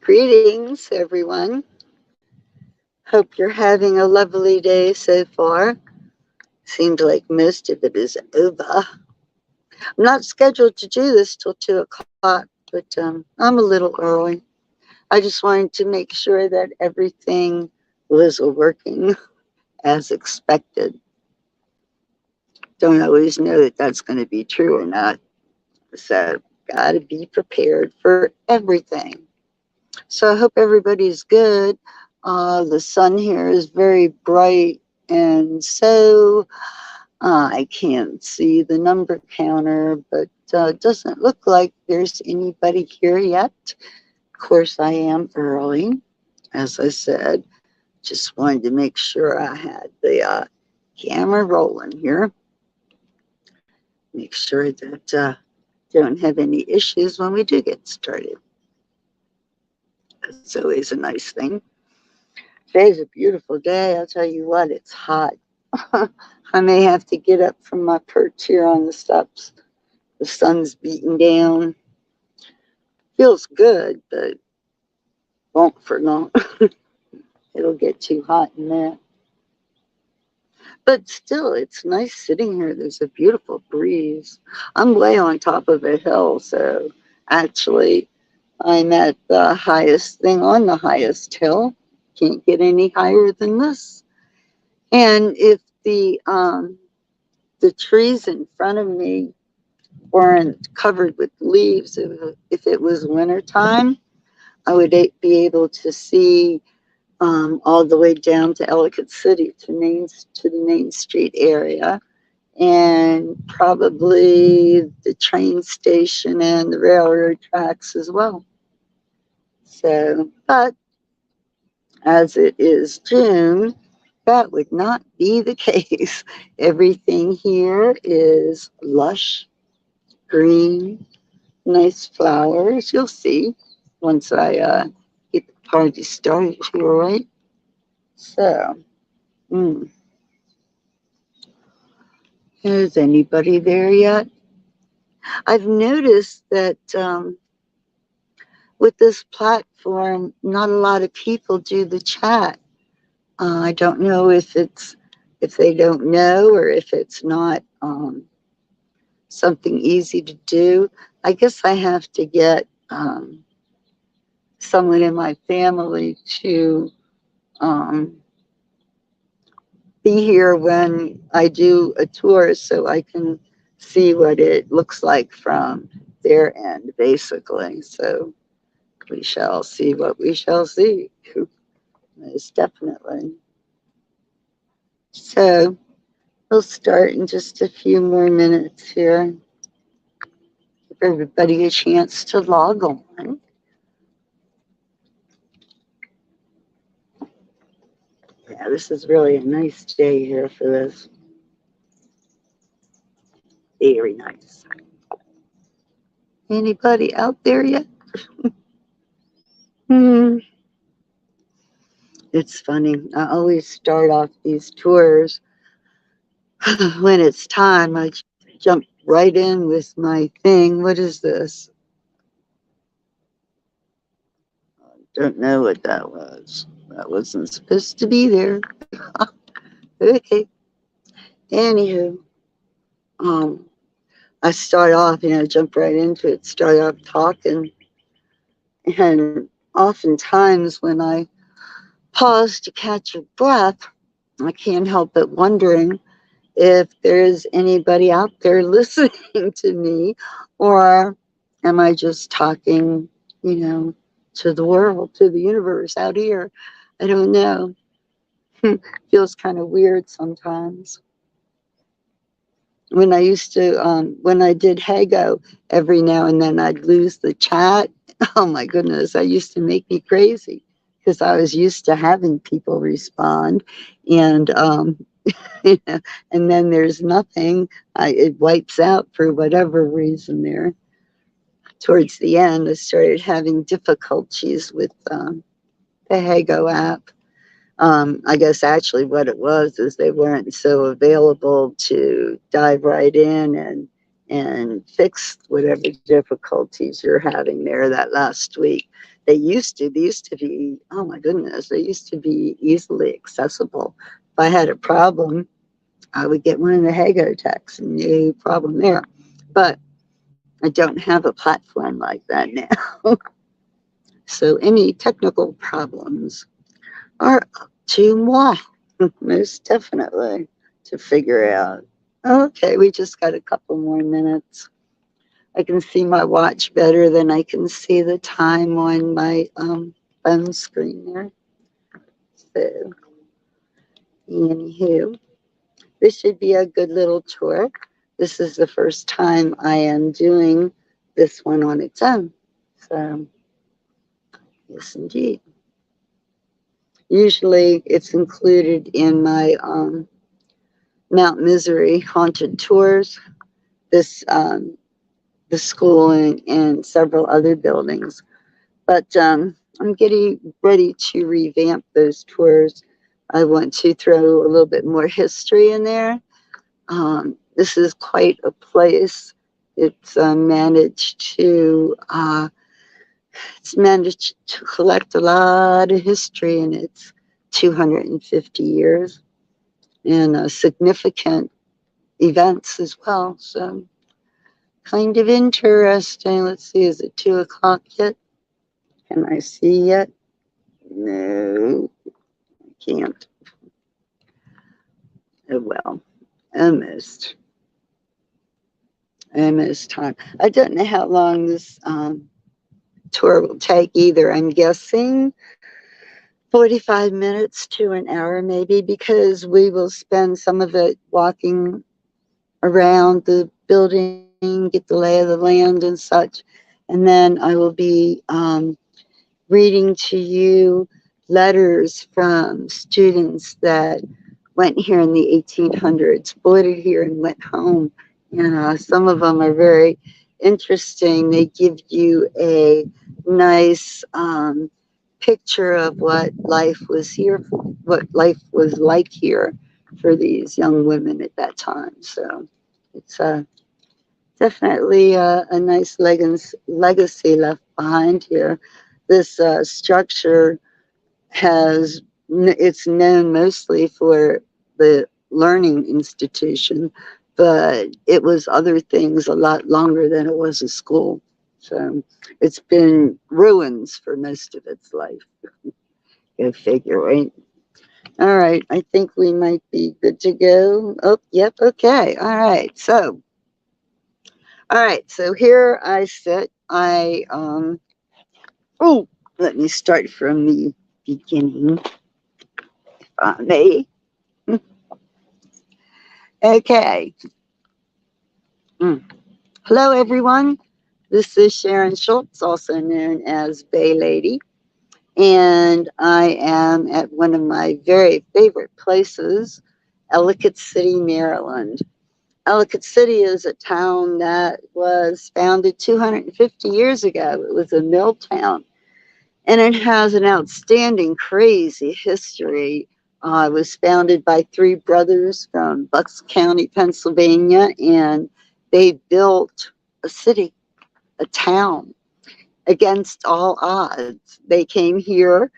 Greetings, everyone. Hope you're having a lovely day so far. Seems like most of it is over. I'm not scheduled to do this till 2 o'clock, but I'm a little early. I just wanted to make sure that everything was working as expected. Don't always know that that's going to be true or not. So, got to be prepared for everything. So, I hope everybody's good. The sun here is very bright, and so I can't see the number counter, but it doesn't look like there's anybody here yet. Of course, I am early, as I said. Just wanted to make sure I had the camera rolling here. Make sure that don't have any issues when we do get started. It's always a nice thing. Today's a beautiful day. I'll tell you what, it's hot. I may have to get up from my perch here on the steps. The sun's beating down. Feels good, but won't for long. It'll get too hot in there. But still, it's nice sitting here. There's a beautiful breeze. I'm way on top of a hill, so actually I'm at the highest thing on the highest hill. Can't get any higher than this. And if the trees in front of me weren't covered with leaves, if it was wintertime, I would be able to see all the way down to Ellicott City to the Main Street area, and probably the train station and the railroad tracks as well. So, but as it is June, that would not be the case. Everything here is lush, green, nice flowers. You'll see once I get the party started here, right? So, is anybody there yet? I've noticed that with this platform, not a lot of people do the chat. I don't know if they don't know or if it's not something easy to do. I guess I have to get someone in my family to be here when I do a tour so I can see what it looks like from their end, basically. So we shall see what we shall see. Most definitely. So we'll start in just a few more minutes here. Give everybody a chance to log on. Yeah, this is really a nice day here for this. Very nice. Anybody out there yet? It's funny. I always start off these tours when it's time. I jump right in with my thing. What is this? I don't know what that was. That wasn't supposed to be there. Okay. Anywho, I start off, jump right into it, start off talking. And oftentimes when I pause to catch a breath, I can't help but wondering if there's anybody out there listening to me, or am I just talking, to the world, to the universe out here? I don't know. Feels kind of weird sometimes. When I used to, when I did Hago, every now and then I'd lose the chat. Oh my goodness, that used to make me crazy because I was used to having people respond, and and then there's nothing. It wipes out for whatever reason there. Towards the end, I started having difficulties with the Hago app. I guess actually what it was is they weren't so available to dive right in and and fix whatever difficulties you're having there that last week. They used to be, oh my goodness, they used to be easily accessible. If I had a problem, I would get one of the Hago techs, and no problem there. But I don't have a platform like that now. So any technical problems are up to moi, most definitely, to figure out. Okay, we just got a couple more minutes. I can see my watch better than I can see the time on my phone screen there. So, anywho, this should be a good little tour. This is the first time I am doing this one on its own. So, yes, indeed. Usually it's included in my Mount Misery haunted tours, this the school and several other buildings. But I'm getting ready to revamp those tours. I want to throw a little bit more history in there. This is quite a place. It's managed to collect a lot of history in its 250 years and significant events as well. So kind of interesting. Let's see, is it 2 o'clock yet? Can I see yet? No, I can't. Oh well, almost. Almost time. I don't know how long this tour will take either. I'm guessing 45 minutes to an hour maybe, because we will spend some of it walking around the building, get the lay of the land and such. And then I will be reading to you letters from students that went here in the 1800s, boarded here and went home. Some of them are very interesting. They give you a nice picture of what life was here for, what life was like here for these young women at that time. So it's definitely a nice legacy left behind here. This structure it's known mostly for the learning institution, but it was other things a lot longer than it was a school. So it's been ruins for most of its life. Go figure, right? All right, I think we might be good to go. Oh, yep, okay. All right, so here I sit. Oh, let me start from the beginning, if I may. Okay. Mm. Hello, everyone. This is Sharon Schultz, also known as Bay Lady, and I am at one of my very favorite places, Ellicott City, Maryland. Ellicott City is a town that was founded 250 years ago. It was a mill town, and it has an outstanding, crazy history. It was founded by three brothers from Bucks County, Pennsylvania, and they built a city, a town, against all odds. They came here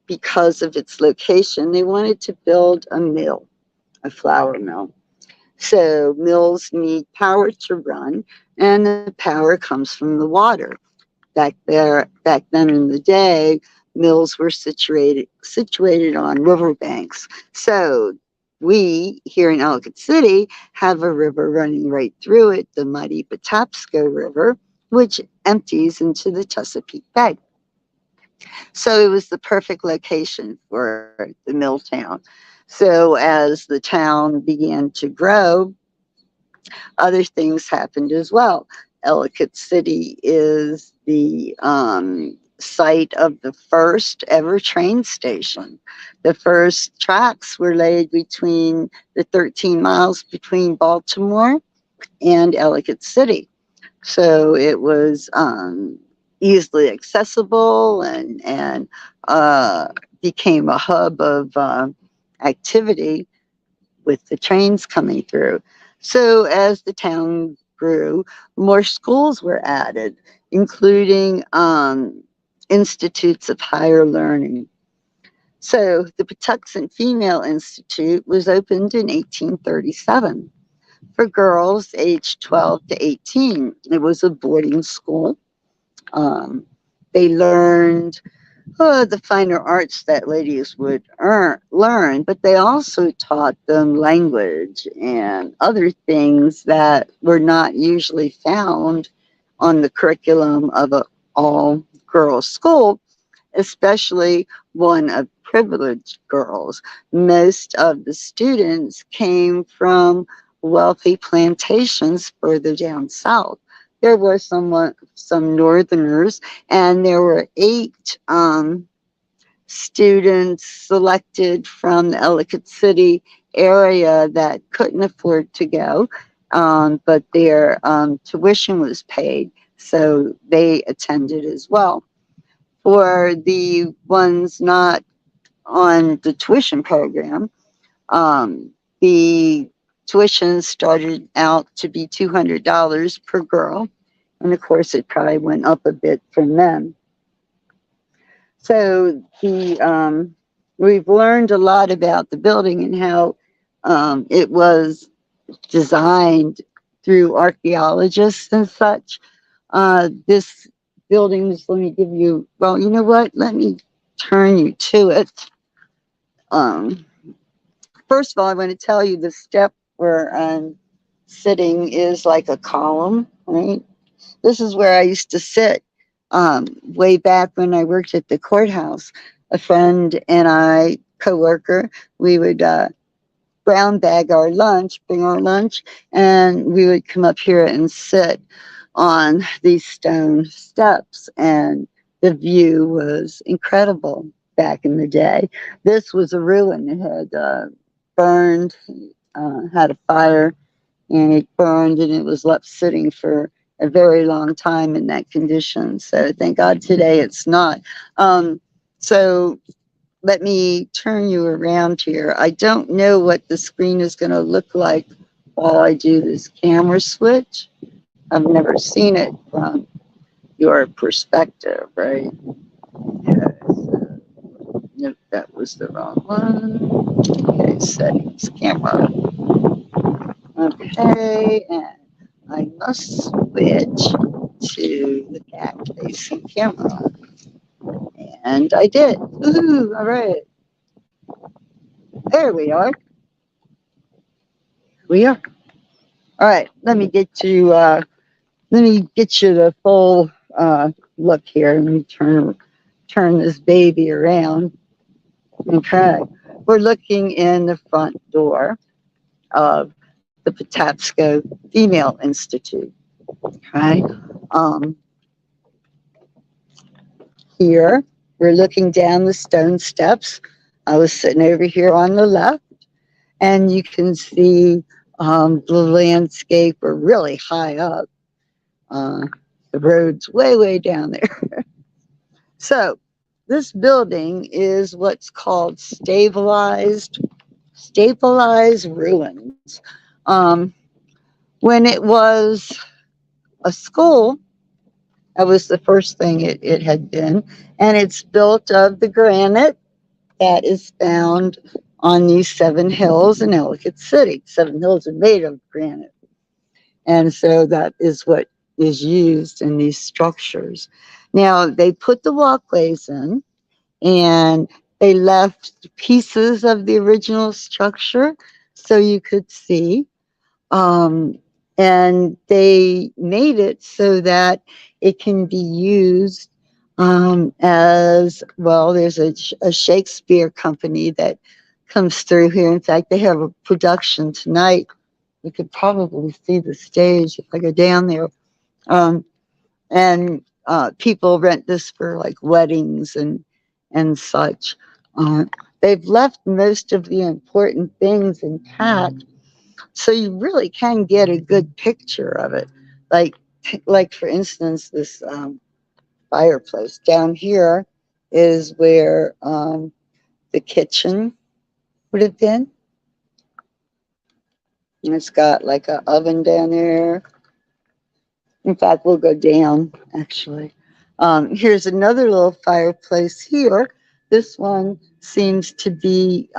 because of its location. They wanted to build a mill, a flour mill. So mills need power to run, and the power comes from the water. Back then in the day, mills were situated on riverbanks. So we here in Ellicott City have a river running right through it, the mighty Patapsco River, which empties into the Chesapeake Bay. So it was the perfect location for the mill town. So as the town began to grow, other things happened as well. Ellicott City is the site of the first ever train station. The first tracks were laid between the 13 miles between Baltimore and Ellicott City. So it was easily accessible and became a hub of activity with the trains coming through. So as the town grew, more schools were added, including institutes of higher learning. So the Patapsco Female Institute was opened in 1837 for girls aged 12 to 18. It was a boarding school. They learned the finer arts that ladies would learn, but they also taught them language and other things that were not usually found on the curriculum of an all-girls school, especially one of privileged girls. Most of the students came from wealthy plantations further down south. There were some northerners, and there were 8 students selected from the Ellicott City area that couldn't afford to go, but their tuition was paid, so they attended as well. For the ones not on the tuition program, the tuition started out to be $200 per girl, and of course it probably went up a bit from then. So we've learned a lot about the building and how it was designed through archaeologists and such. This building is, let me give you, well, you know what? Let me turn you to it. First of all, I want to tell you the step where I'm sitting is like a column, right? This is where I used to sit way back when I worked at the courthouse. A friend and I, coworker, we would brown bag our lunch, bring our lunch, and we would come up here and sit on these stone steps, and the view was incredible back in the day. This was a ruin. It had burned, had a fire, and it burned, and it was left sitting for a very long time in that condition. So thank God today it's not. So let me turn you around here. I don't know what the screen is going to look like while I do this camera switch. I've never seen it from your perspective, right? Yeah, so, nope, that was the wrong one. Okay, settings, camera. Okay, and I must switch to the back-facing camera. And I did. Woohoo! All right. There we are. We are. All right. Let me get you. Let me get you the full look here. Let me turn this baby around. Okay. We're looking in the front door of the Patapsco Female Institute. Okay. Here we're looking down the stone steps. I was sitting over here on the left, and you can see the landscape. We're really high up. The road's way down there. So this building is what's called stabilized ruins. When it was a school, that was the first thing it had been, and it's built of the granite that is found on these 7 hills in Ellicott City. 7 hills are made of granite. And so that is what is used in these structures. Now, they put the walkways in, and they left pieces of the original structure so you could see. And they made it so that it can be used as well. There's a Shakespeare Company that comes through here. In fact, they have a production tonight. You could probably see the stage if I go down there. And people rent this for like weddings and such. They've left most of the important things intact, so you really can get a good picture of it. Like for instance, this fireplace down here is where the kitchen would have been. And it's got like an oven down there. In fact, we'll go down, actually. Here's another little fireplace here. This one seems to be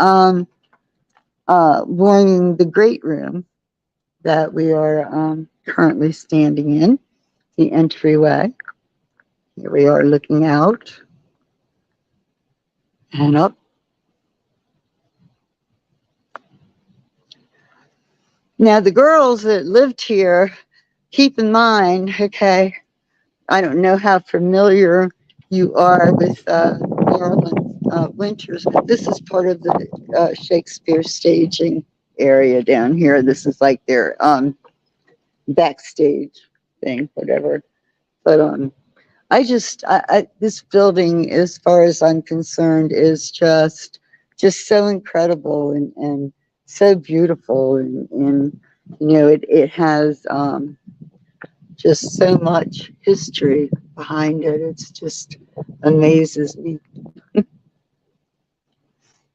warming the great room that we are currently standing in, the entryway. Here we are looking out and up. Now, the girls that lived here, keep in mind, okay, I don't know how familiar you are with Maryland winters. This is part of the Shakespeare staging area down here. This is like their backstage thing, whatever. But this building, as far as I'm concerned, is just so incredible and so beautiful, and it has just so much history behind it. It's just amazes me. And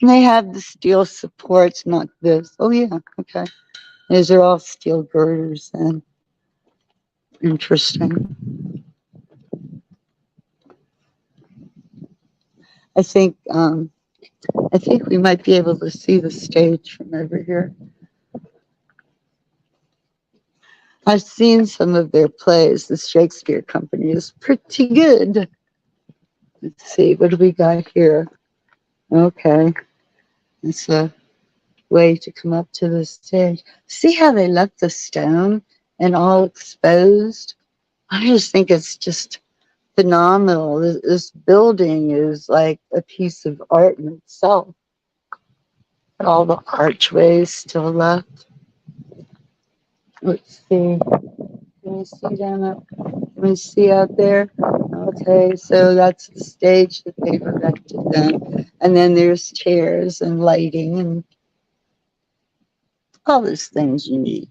they have the steel supports, not this. Oh yeah, okay. These are all steel girders and interesting. I think we might be able to see the stage from over here. I've seen some of their plays. The Shakespeare Company is pretty good. Let's see, what do we got here? Okay, it's a way to come up to the stage. See how they left the stone and all exposed? I just think it's just phenomenal. This building is like a piece of art in itself. All the archways still left. Let's see. Can you see down there? Can we see out there? Okay, so that's the stage that they've erected then. And then there's chairs and lighting and all those things you need.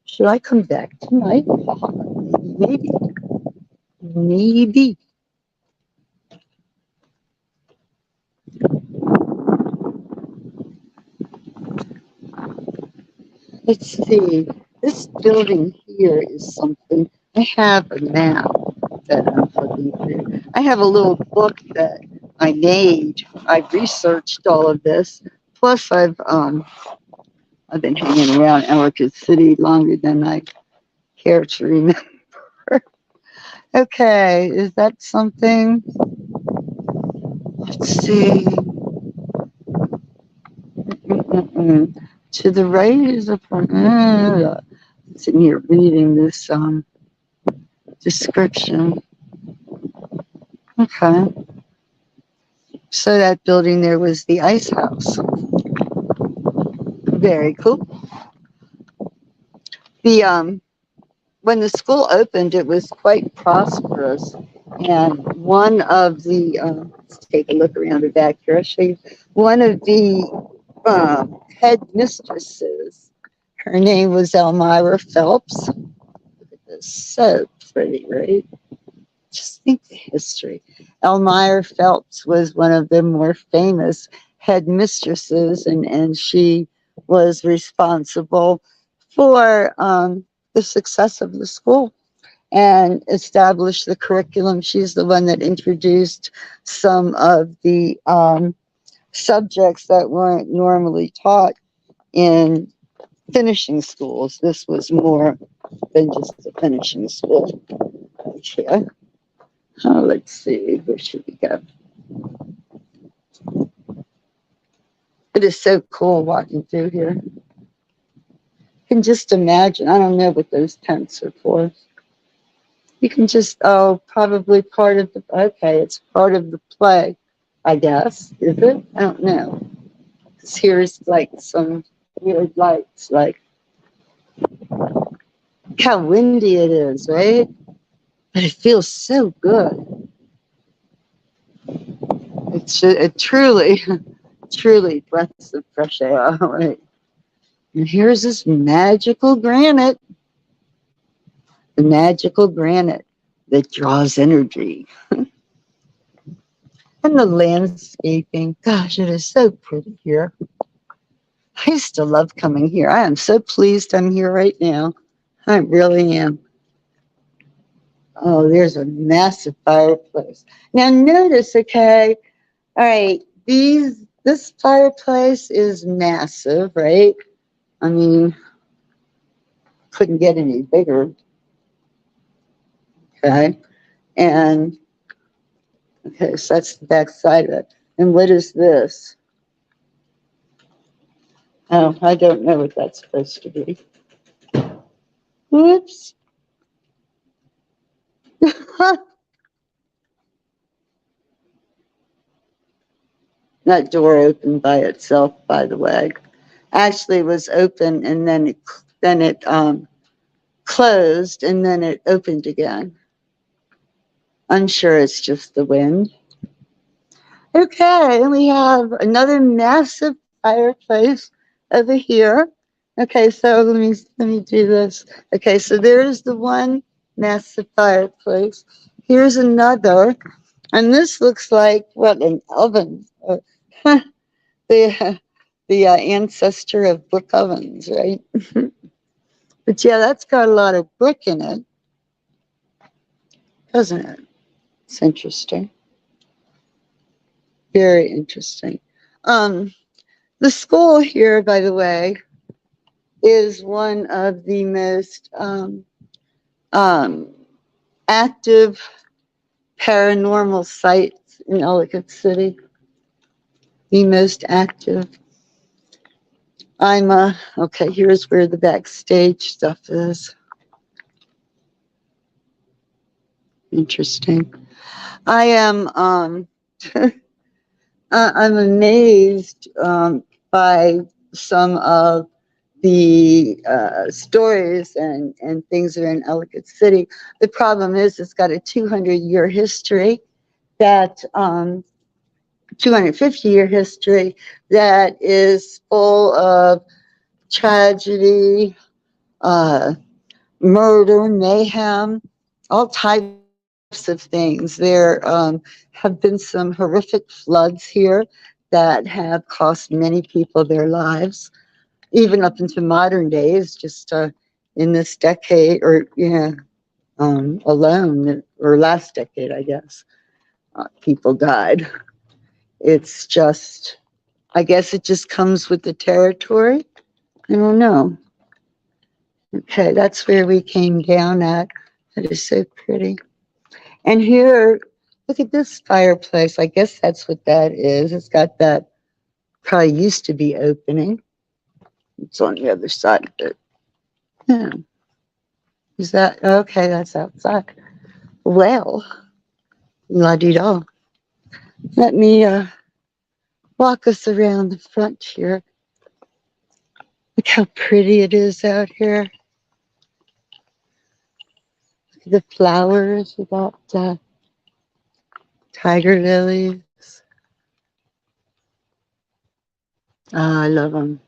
Should I come back tonight? Maybe. Maybe. Let's see. This building here is something. I have a map that I'm flipping through. I have a little book that I made. I've researched all of this. Plus, I've been hanging around Ellicott City longer than I care to remember. Okay, is that something? Let's see. To the right is a sitting here reading this description. Okay. So that building there was the ice house. Very cool. The when the school opened, it was quite prosperous, and one of the let's take a look around the back here. I'll show you one of the head mistresses. Her name was Elmira Phelps. Look at this, so pretty, right? Just think the history. Elmira Phelps was one of the more famous head mistresses, and she was responsible for the success of the school and established the curriculum. She's the one that introduced some of the subjects that weren't normally taught in finishing schools. This was more than just a finishing school. Okay. Let's see, where should we go? It is so cool walking through here. You can just imagine. I don't know what those tents are for. You can just, probably part of the, okay, it's part of the play, I guess. Is it? I don't know. Because here's like some weird lights, like, look how windy it is, right? But it feels so good. It's truly breaths of fresh air, right? And here's this magical granite. The magical granite that draws energy. And the landscaping. Gosh, it is so pretty here. I used to love coming here. I am so pleased I'm here right now. I really am. Oh, there's a massive fireplace. Now notice, okay, all right, this fireplace is massive, right? I mean, couldn't get any bigger, okay? And, okay, so that's the back side of it. And what is this? Oh, I don't know what that's supposed to be. Whoops. That door opened by itself, by the way. Actually, it was open and then it closed and then it opened again. I'm sure it's just the wind. Okay, and we have another massive fireplace over here. Okay, so let me do this. Okay, so there's the one massive fireplace. Here's another, and this looks like what, an oven. The ancestor of brick ovens, right? But yeah, that's got a lot of brick in it, doesn't it? It's interesting. Very interesting. Um, the school here, by the way, is one of the most um, active paranormal sites in Ellicott City. The most active. Okay, here's where the backstage stuff is. Interesting. I am I'm amazed by some of the stories and things that are in Ellicott City. The problem is it's got a 200-year history, that 250-year history that is full of tragedy, uh, murder, mayhem, all types of things. There have been some horrific floods here that have cost many people their lives, even up into modern days, just in this decade or, alone, or last decade, I guess, people died. It's just, I guess it just comes with the territory. I don't know. Okay, that's where we came down at. That is so pretty. And here, look at this fireplace. I guess that's what that is. It's got that, probably used to be opening. It's on the other side of it. Yeah. Is that, okay, that's outside. Well, la-di-da. Let me walk us around the front here. Look how pretty it is out here. Look at the flowers. We got tiger lilies. Oh, I love them.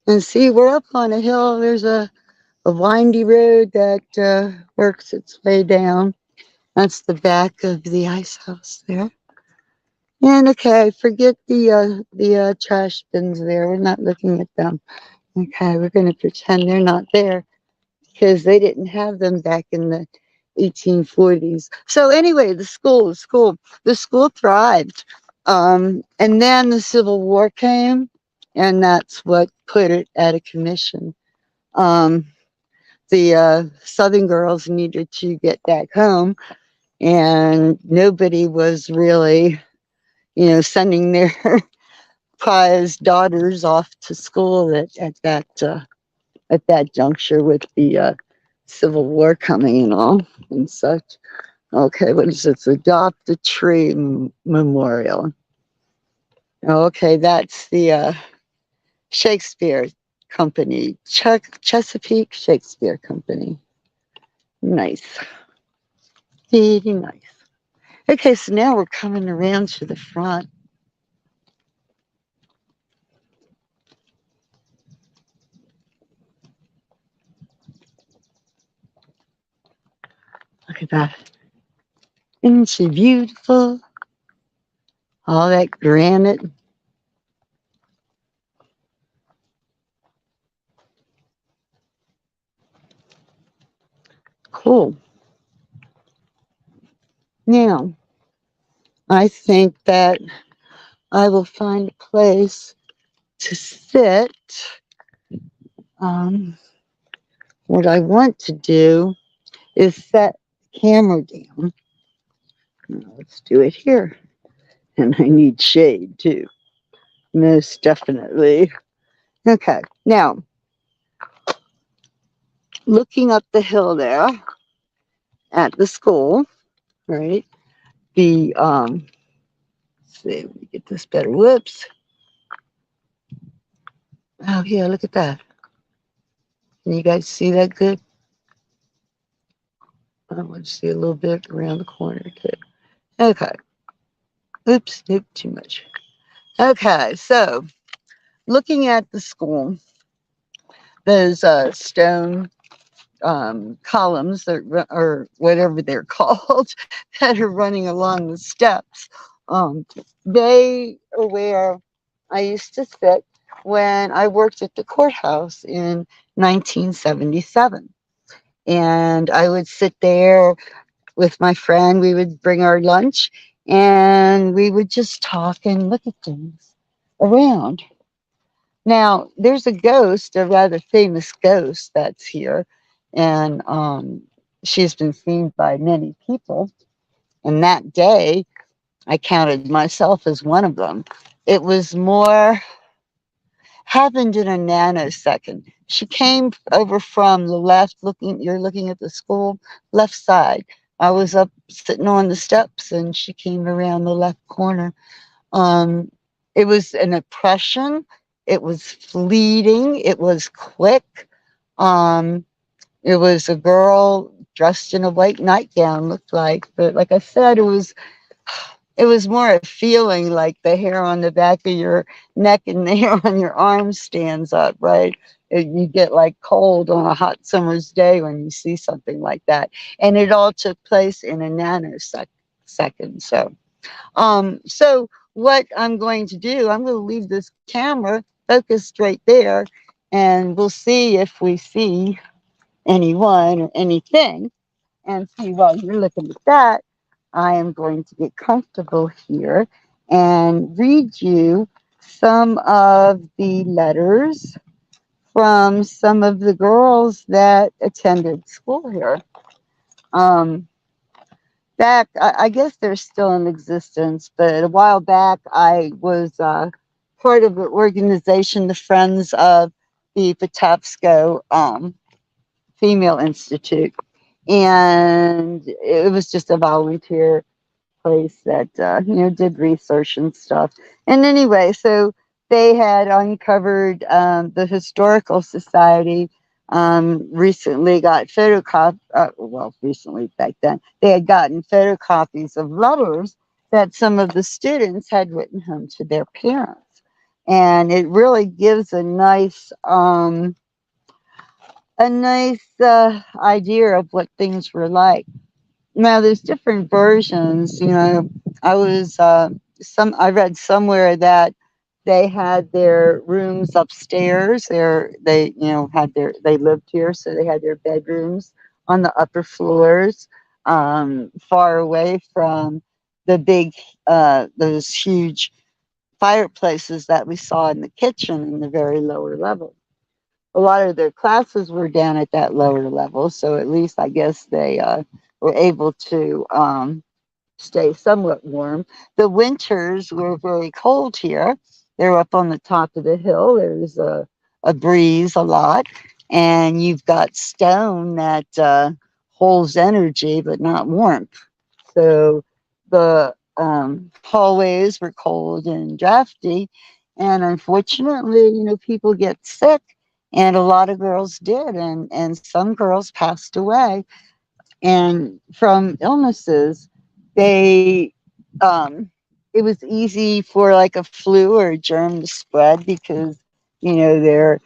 And see, we're up on a hill. There's a windy road that works its way down. That's the back of the ice house there. And okay, forget the trash bins there. We're not looking at them. Okay, we're going to pretend they're not there because they didn't have them back in the 1840s. So anyway, the school thrived. And then the Civil War came, and that's what put it at a commission. Um, the Southern girls needed to get back home, and nobody was really, sending their prized daughters off to school at that juncture with the Civil War coming and all and such. Okay, what is this? Adopt a Tree Memorial. Okay, that's the Shakespeare Company, Chesapeake Shakespeare Company. Nice. Very nice. Okay, so now we're coming around to the front. Look at that. Isn't she beautiful? All that granite. Cool. Now, I think that I will find a place to sit. Um, what I want to do is set the camera down. Now, let's do it here. And I need shade too, most definitely. Okay, now looking up the hill there at the school, right? The let's see, let me get this better. Whoops. Oh yeah, look at that. Can you guys see that good? I want to see a little bit around the corner too. Okay. Oops, nope, too much. Okay, so looking at the school, those stone columns that, or whatever they're called, that are running along the steps. Um, they are where I used to sit when I worked at the courthouse in 1977. And I would sit there with my friend. We would bring our lunch and we would just talk and look at things around. Now, there's a ghost, a rather famous ghost that's here, and she's been seen by many people. And that day, I counted myself as one of them. It was more, happened in a nanosecond. She came over from the left, you're looking at the school, left side. I was up sitting on the steps, and she came around the left corner. Um, it was an oppression. It was fleeting. It was quick. Um, it was a girl dressed in a white nightgown, looked like. But like I said, it was more a feeling, like the hair on the back of your neck and the hair on your arm stands up, right? You get like cold on a hot summer's day when you see something like that. And it all took place in a nanosecond. So what I'm going to do, I'm going to leave this camera focused right there, and we'll see if we see anyone or anything. And see, while you're looking at that, I am going to get comfortable here and read you some of the letters from some of the girls that attended school here. Um, I guess they're still in existence, but a while back I was part of the organization, the Friends of the Patapsco Female Institute. And it was just a volunteer place that, did research and stuff. And anyway, so they had uncovered the Historical Society recently got recently back then, they had gotten photocopies of letters that some of the students had written home to their parents. And it really gives a nice idea of what things were like. Now, there's different versions. I read somewhere that they had their rooms upstairs. They lived here, so they had their bedrooms on the upper floors, far away from the big, those huge fireplaces that we saw in the kitchen in the very lower level. A lot of their classes were down at that lower level, so at least I guess they were able to stay somewhat warm. The winters were very cold here. They're up on the top of the hill. There's a breeze a lot, and you've got stone that holds energy but not warmth. So the hallways were cold and drafty, and unfortunately, people get sick, and a lot of girls did, and some girls passed away, and from illnesses. They it was easy for like a flu or a germ to spread because they're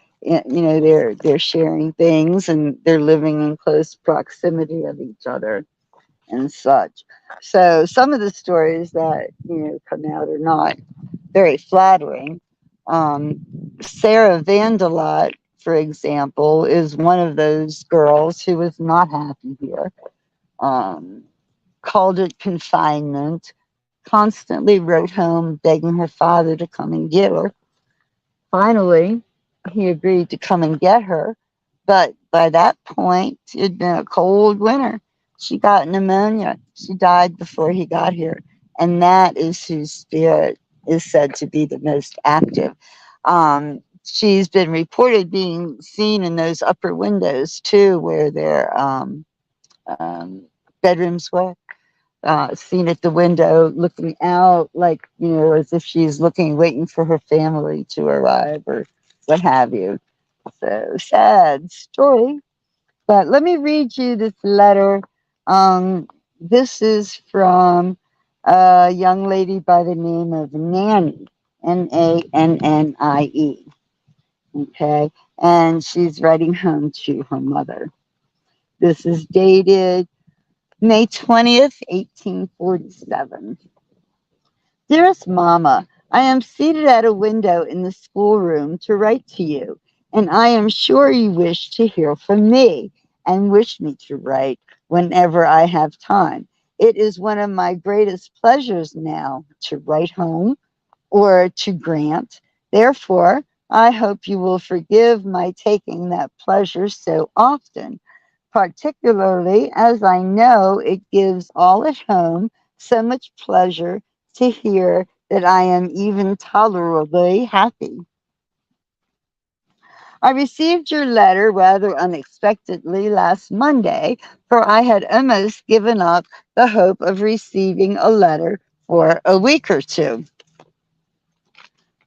sharing things and they're living in close proximity of each other and such. So some of the stories that come out are not very flattering. Sarah Vanderloot, for example, is one of those girls who was not happy here. Um, called it confinement, constantly wrote home begging her father to come and get her. Finally, he agreed to come and get her, but by that point, it had been a cold winter. She got pneumonia. She died before he got here. And that is whose spirit is said to be the most active. She's been reported being seen in those upper windows too, where their um, bedrooms were. Seen at the window, looking out, like, as if she's looking, waiting for her family to arrive or what have you. So sad story. But let me read you this letter. This is from a young lady by the name of Nannie, Nannie. Okay. And she's writing home to her mother. This is dated May 20th, 1847. Dearest Mama, I am seated at a window in the schoolroom to write to you, and I am sure you wish to hear from me and wish me to write whenever I have time. It is one of my greatest pleasures now to write home or to Grant. Therefore, I hope you will forgive my taking that pleasure so often, particularly as I know it gives all at home so much pleasure to hear that I am even tolerably happy. I received your letter rather unexpectedly last Monday, for I had almost given up the hope of receiving a letter for a week or two.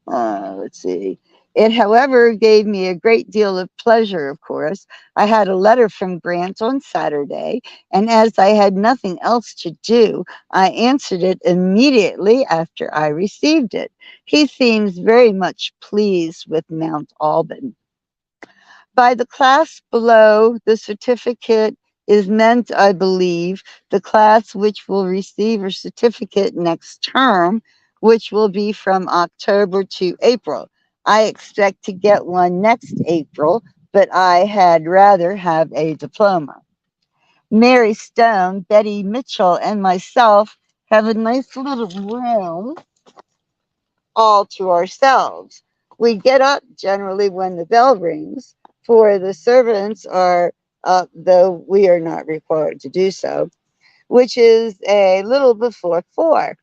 Let's see. It, however, gave me a great deal of pleasure, of course. I had a letter from Grant on Saturday, and as I had nothing else to do, I answered it immediately after I received it. He seems very much pleased with Mount Auburn. By the class below, the certificate is meant, I believe, the class which will receive a certificate next term, which will be from October to April. I expect to get one next April, but I had rather have a diploma. Mary Stone, Betty Mitchell, and myself have a nice little room all to ourselves. We get up generally when the bell rings, for the servants are up, though we are not required to do so, which is a little before 4.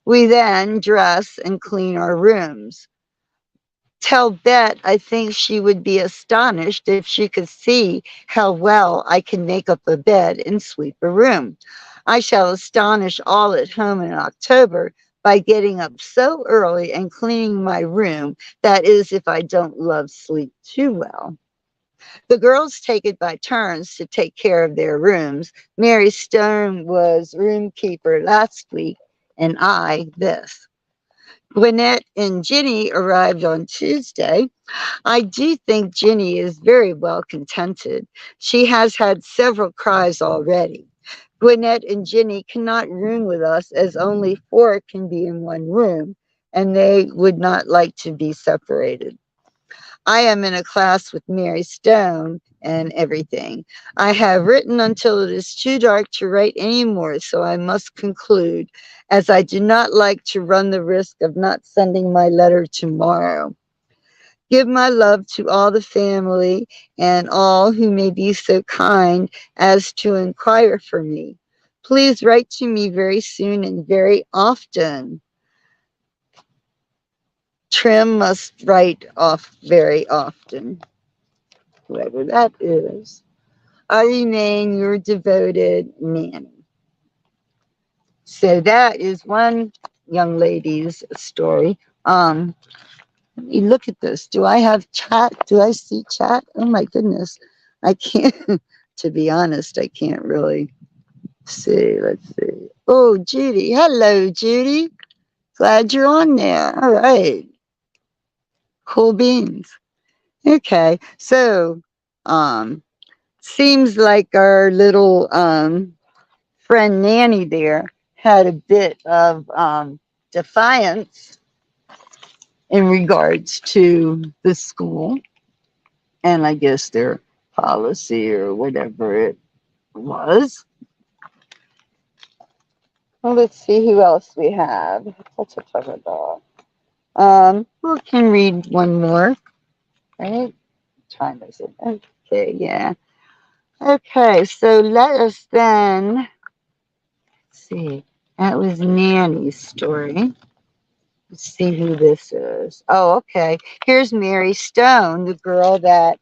We then dress and clean our rooms. Tell Bet I think she would be astonished if she could see how well I can make up a bed and sweep a room. I shall astonish all at home in October by getting up so early and cleaning my room. That is, if I don't love sleep too well. The girls take it by turns to take care of their rooms. Mary Stone was room keeper last week, and I this. Gwinnett and Ginny arrived on Tuesday. I do think Ginny is very well contented. She has had several cries already. Gwinnett and Ginny cannot room with us, as only 4 can be in one room, and they would not like to be separated. I am in a class with Mary Stone and everything. I have written until it is too dark to write any more, so I must conclude, as I do not like to run the risk of not sending my letter tomorrow. Give my love to all the family and all who may be so kind as to inquire for me. Please write to me very soon and very often. Trim must write off very often, whoever that is. I remain your devoted Nanny. So that is one young lady's story. Let me look at this. Do I have chat? Do I see chat? Oh my goodness. I can't, to be honest, I can't really see. Let's see. Oh, Judy. Hello, Judy. Glad you're on there. All right. Cool beans. Okay. So, seems like our little friend Nanny there had a bit of defiance in regards to the school and I guess their policy or whatever it was. Well, let's see who else we have. We can read one more, right? Time is it? Okay, yeah. Okay, so let us then see. That was Nanny's story. Let's see who this is. Oh, okay. Here's Mary Stone, the girl that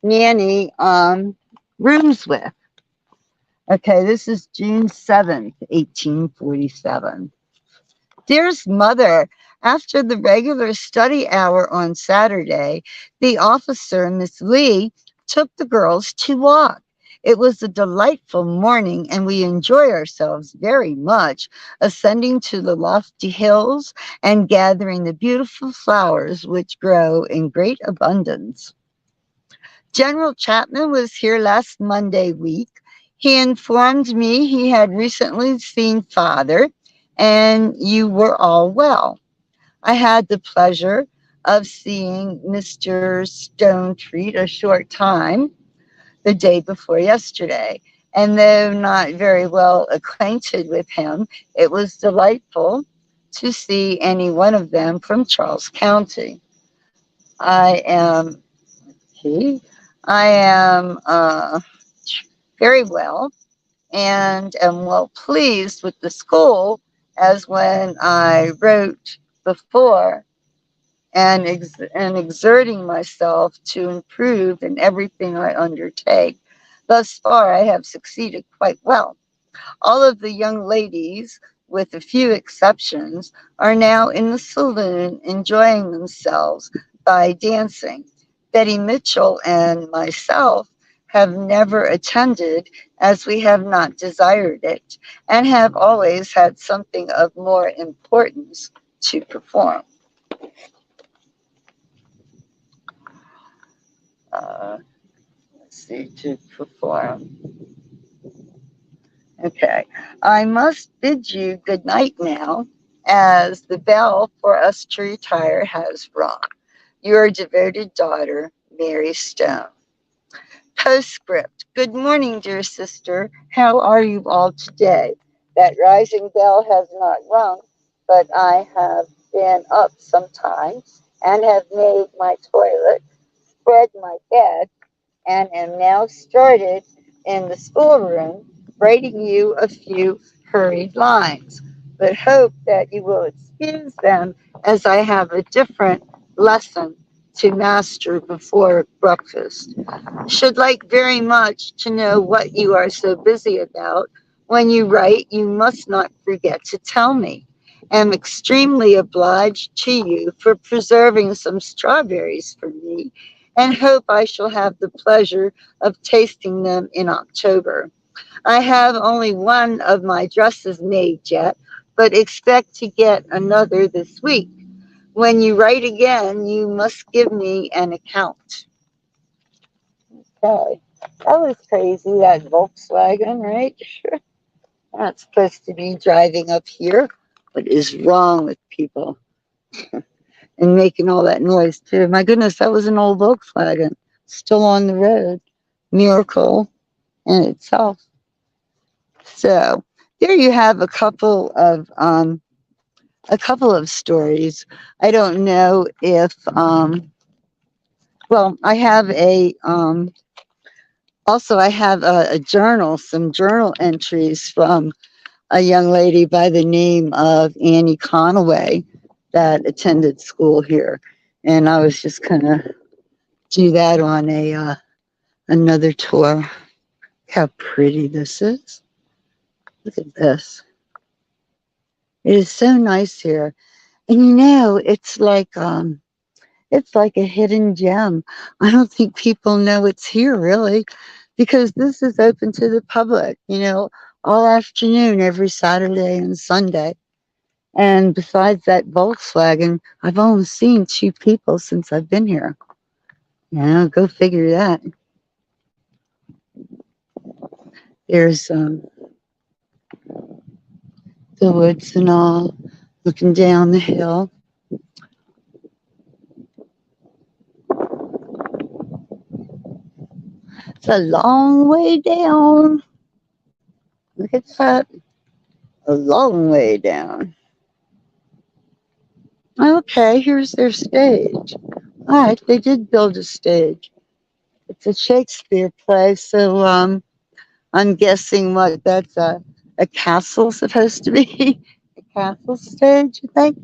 Nanny rooms with. Okay, this is June 7th, 1847. Dearest Mother, after the regular study hour on Saturday, the officer, Miss Lee, took the girls to walk. It was a delightful morning, and we enjoy ourselves very much, ascending to the lofty hills and gathering the beautiful flowers which grow in great abundance. General Chapman was here last Monday week. He informed me he had recently seen Father, and you were all well. I had the pleasure of seeing Mr. Stonetreat a short time the day before yesterday, and though not very well acquainted with him, it was delightful to see any one of them from Charles County. I am he. I am very well and am well pleased with the school as when I wrote before and exerting myself to improve in everything I undertake. Thus far, I have succeeded quite well. All of the young ladies, with a few exceptions, are now in the saloon enjoying themselves by dancing. Betty Mitchell and myself have never attended as we have not desired it and have always had something of more importance to perform. Let's see, to perform. Okay. I must bid you good night now, as the bell for us to retire has rung. Your devoted daughter, Mary Stone. Postscript. Good morning, dear sister. How are you all today? That rising bell has not rung, but I have been up some time and have made my toilet, spread my bed, and am now started in the schoolroom writing you a few hurried lines, but hope that you will excuse them as I have a different lesson to master before breakfast. Should like very much to know what you are so busy about. When you write, you must not forget to tell me. Am extremely obliged to you for preserving some strawberries for me, and hope I shall have the pleasure of tasting them in October. I have only one of my dresses made yet, but expect to get another this week. When you write again, you must give me an account. Okay. That was crazy, that Volkswagen, right? Not supposed to be driving up here. What is wrong with people? And making all that noise, too. My goodness, that was an old Volkswagen. Still on the road. Miracle in itself. So there you have a couple of stories. I don't know if well, I have I have a journal, some journal entries from a young lady by the name of Annie Conaway that attended school here, and I was just gonna do that on a another tour. How pretty this is! Look at this. It is so nice here, and it's like a hidden gem. I don't think people know it's here really, because this is open to the public, all afternoon, every Saturday and Sunday. And besides that Volkswagen, I've only seen two people since I've been here. Go figure that. There's the woods and all, looking down the hill. It's a long way down. Look at that. a long way down. Okay, here's their stage. All right, they did build a stage. It's a Shakespeare play, so I'm guessing what that's a castle supposed to be. A castle stage, you think?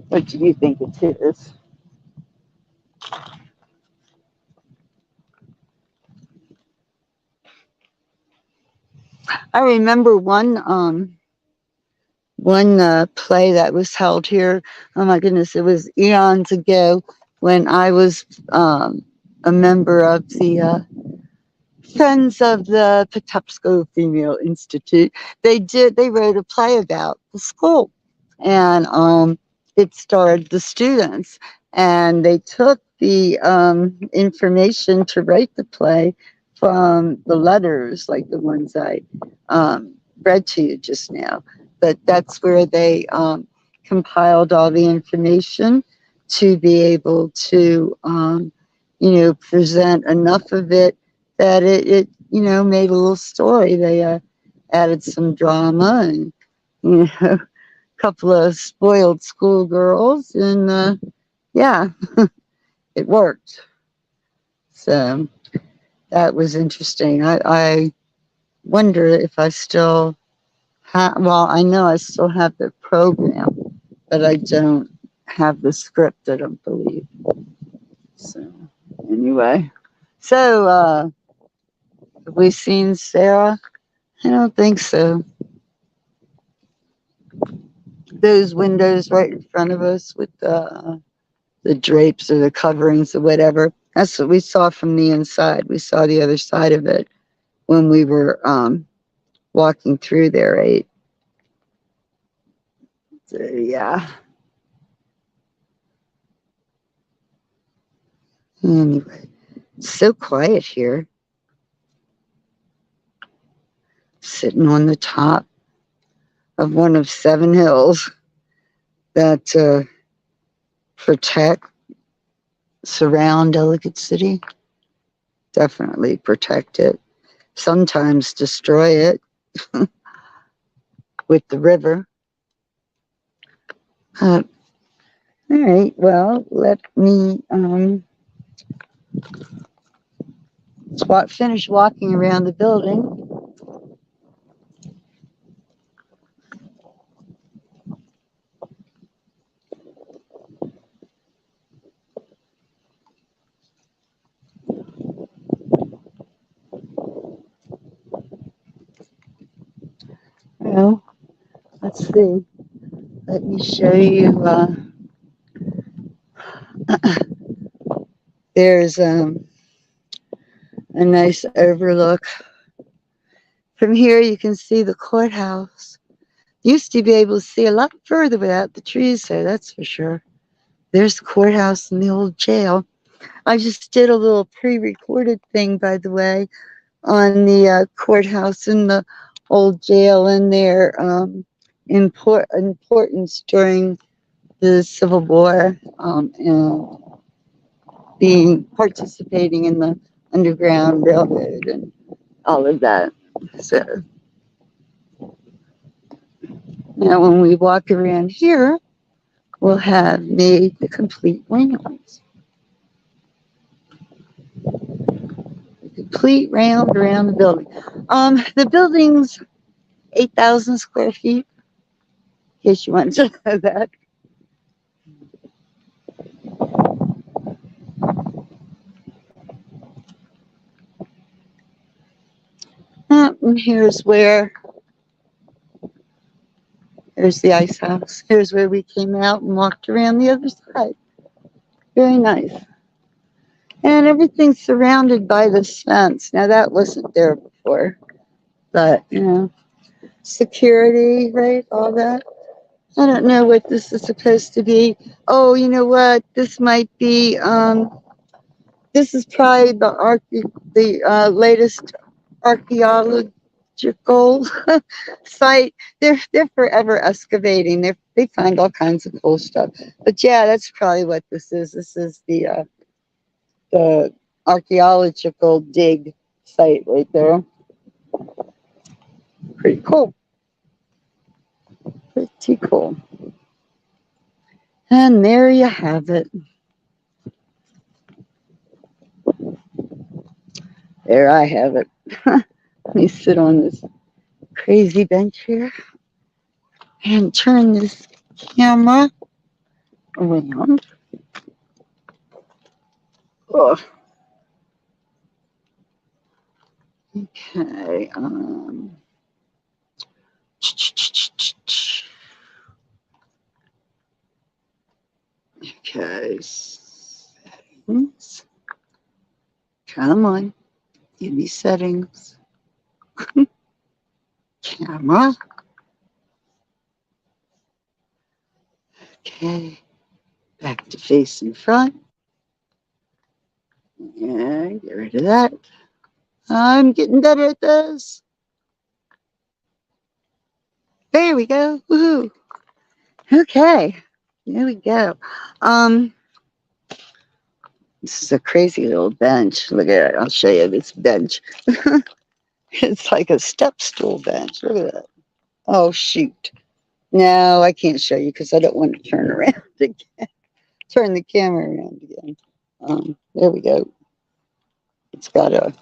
What do you think it is? I remember one play that was held here. Oh my goodness, it was eons ago when I was a member of the Friends of the Patapsco Female Institute. They wrote a play about the school, and it starred the students, and they took the information to write the play from the letters, like the ones I read to you just now. But that's where they compiled all the information to be able to, present enough of it that it made a little story. They added some drama and a couple of spoiled schoolgirls, and yeah, it worked. So that was interesting. I wonder if I still have. Well, I know I still have the program, but I don't have the script. I don't believe. So anyway, so have we seen Sarah? I don't think so. Those windows right in front of us with the drapes or the coverings or whatever. That's what we saw from the inside. We saw the other side of it when we were walking through there, right? So, yeah. Anyway, it's so quiet here. Sitting on the top of one of 7 hills that protect, surround Delicate City. Definitely protect it. Sometimes destroy it with the river. All right, well, let me finish walking around the building. Well, let's see. Let me show you. There's a nice overlook. From here, you can see the courthouse. Used to be able to see a lot further without the trees there, that's for sure. There's the courthouse and the old jail. I just did a little pre-recorded thing, by the way, on the courthouse and the old jail and their importance during the Civil War and participating in the Underground Railroad and all of that. So now when we walk around here, we'll have made the complete rounds. The complete round around the building. The building's 8,000 square feet, in case you wanted to know that. And here's the ice house. Here's where we came out and walked around the other side. Very nice. And everything's surrounded by this fence. Now that wasn't there before, but security, right? All that. I don't know what this is supposed to be. Oh, you know what? This might be. This is probably the latest archaeological site. They're forever excavating. They find all kinds of cool stuff. But yeah, that's probably what this is. This is the archaeological dig site right there. Pretty cool. Pretty cool. And there you have it. There I have it. Let me sit on this crazy bench here and turn this camera around. Oh. Okay. Okay. Settings. Come on. Give me settings. Camera. Okay. Back to facing front. Yeah, get rid of that. I'm getting better at this. There we go. Woohoo. Okay. There we go. This is a crazy little bench. Look at it. I'll show you this bench. It's like a step stool bench. Look at that. Oh, shoot. No, I can't show you because I don't want to turn around again. Turn the camera around again. There we go. It's got a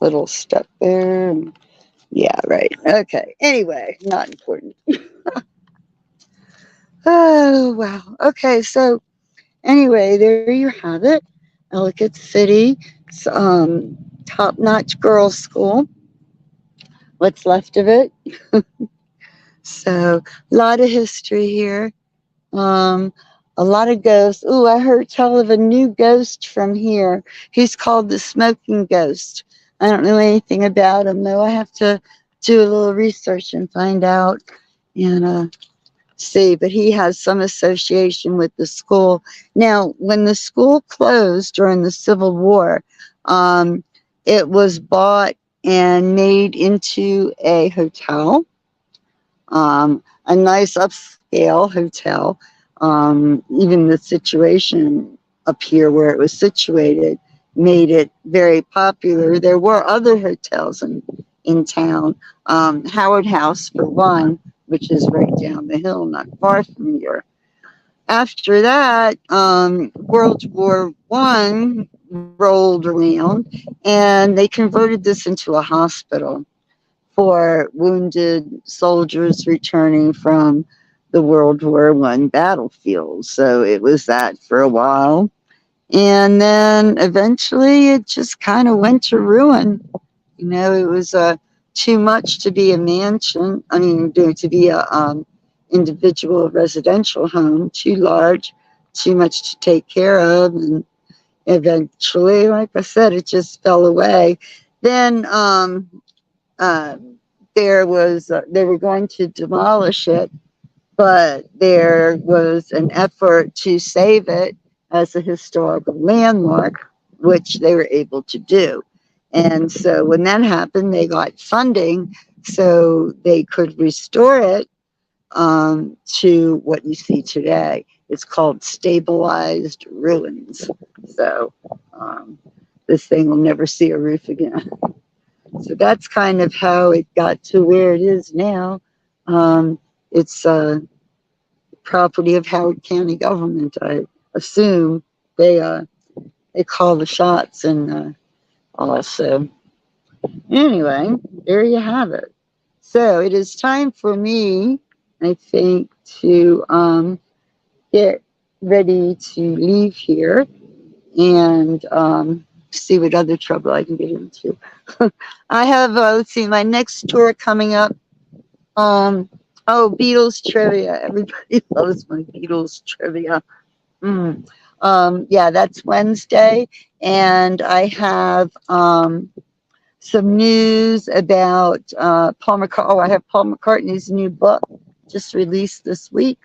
little step there. Yeah, right. Okay. Anyway, not important. Oh, wow. Okay, so anyway, there you have it. Ellicott City. It's top-notch girls' school. What's left of it. So, a lot of history here. A lot of ghosts. Ooh, I heard tell of a new ghost from here. He's called the Smoking Ghost. I don't know anything about him, though. I have to do a little research and find out and see. But he has some association with the school. Now, when the school closed during the Civil War, it was bought and made into a hotel, a nice upscale hotel. Even the situation up here where it was situated made it very popular. There were other hotels in town. Howard House, for one, which is right down the hill, not far from here. After that, World War I rolled around, and they converted this into a hospital for wounded soldiers returning from the World War I battlefield. So it was that for a while. And then eventually it just kind of went to ruin. You know, it was too much to be a mansion. I mean, to be a individual residential home, too large, too much to take care of. And eventually, like I said, it just fell away. Then they were going to demolish it, but there was an effort to save it as a historical landmark, which they were able to do. And so when that happened, they got funding so they could restore it to what you see today. It's called stabilized ruins. So this thing will never see a roof again. So that's kind of how it got to where it is now. It's property of Howard County government. I assume they call the shots and also. Anyway, there you have it. So it is time for me, I think, to get ready to leave here and see what other trouble I can get into. I have, let's see, my next tour coming up. Oh, Beatles trivia. Everybody loves my Beatles trivia. Yeah, that's Wednesday. And I have some news about Paul McCartney. Oh, I have Paul McCartney's new book just released this week.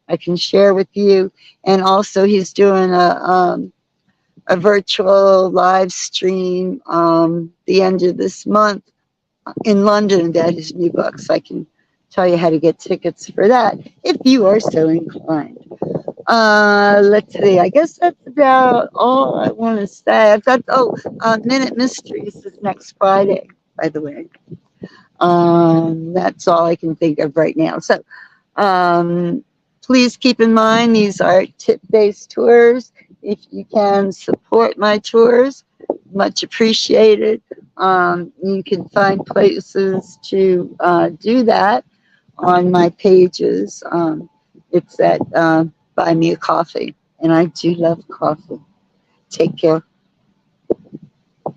I can share with you. And also he's doing a virtual live stream the end of this month in London about his new book. So I can tell you how to get tickets for that if you are so inclined. Let's see. I guess that's about all I want to say. I've got Minute Mysteries is next Friday, by the way. That's all I can think of right now. So please keep in mind these are tip-based tours. If you can support my tours, much appreciated. You can find places to do that on my pages. It's at Buy Me a Coffee, and I do love coffee. Take care.